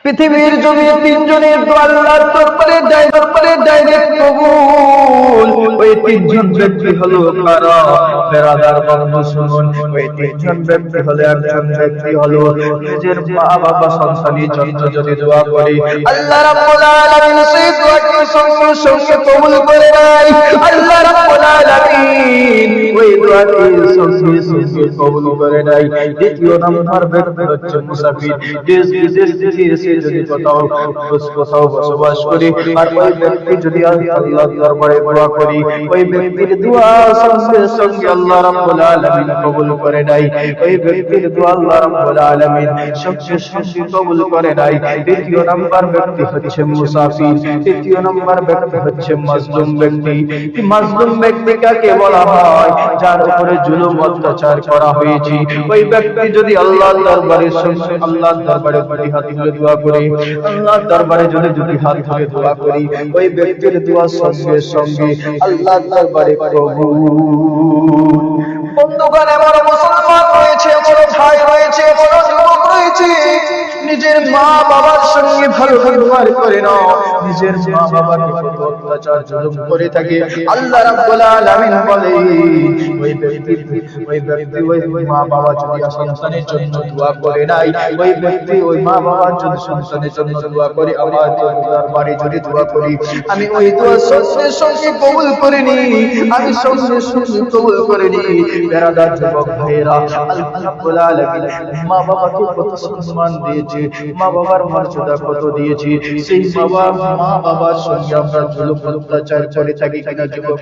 পৃথিবীর জমিনে তিনজনের দোয়া আল্লাহর দরবারে ডাইরেক্ট কবুল। ওই তিনজন ব্যক্তি হলো কারা? বেরাদার বন্ধু শুনুন, ওই তিনজন ব্যক্তি হলো, একজন ব্যক্তি হলো নিজের মা বাবা সন্তানের জন্য যদি দোয়া করে আল্লাহ রাব্বুল আলামিন সেই দোয়াকে সঙ্গে সঙ্গে কবুল করে নেয়। আল্লাহ রাব্বুল আলামিন ওই দোয়াকে সঙ্গে সঙ্গে কবুল করে নেয়। দ্বিতীয় নম্বর ব্যক্তি হচ্ছে মুসাফির। দেশ বিদেশ থেকে এসে যদি কোথাও বসবাস করি আর ওই ব্যক্তি যদি আল্লাহর দরবারে দোয়া করি, ওই ব্যক্তির দোয়া সঙ্গে সঙ্গে আল্লাহ রাব্বুল আলামিন কবুল করে নেয়। ওই ব্যক্তির দোয়া আল্লাহ রাব্বুল আলামিন সঙ্গে সঙ্গে কবুল করে নেয়। তৃতীয় নম্বর ব্যক্তি হচ্ছে মুসাফির। তৃতীয় নম্বর ব্যক্তি হচ্ছে মাজলুম ব্যক্তি। এই মাজলুম ব্যক্তি কাকে বলা হয়? যার উপরে জুলুম অত্যাচার করা হয়েছে। ওই ব্যক্তি যদি আল্লাহর দরবারে আল্লাহর দরবারে দুই হাত তুলে দোয়া করে, আল্লাহর দরবারে যদি দুই হাত তুলে দোয়া করি, ওই ব্যক্তির দোয়া সঙ্গে সঙ্গে আল্লাহর দরবারে কবুল। বন্ধুগণ, এমন মুসলমান রয়েছে, এমন ভাই রয়েছে, এমন যুবক রয়েছে, নিজের মা বাবার সঙ্গে ভালো ব্যবহার করে না, নিজের মা বাবার উপর অত্যাচার জুলুম করে থাকে। আল্লাহ রাব্বুল আলামিন বলে ওই ব্যক্তি ওই মা বাবা যদি সন্তানের জন্য দোয়া করে নাই, ওই ব্যক্তি ওই মা বাবার যদি সন্তানের জন্য দোয়া করে, আমার দরবারে যদি দোয়া করি, আমি ওই দোয়া সঙ্গে সঙ্গে কবুল করে নি, আমি সঙ্গে সঙ্গে কবুল করে নি। বেরাদার যুবক ভাইয়েরা, আল্লাহ রাব্বুল আলামিন মা বাবাকে কত সম্মান দিয়েছে, মা বাবার মর্যাদা কত দিয়েছে। সেই মা বাবার সঙ্গে আমরা জুলুম অত্যাচার করে থাকি কিনা যুবক?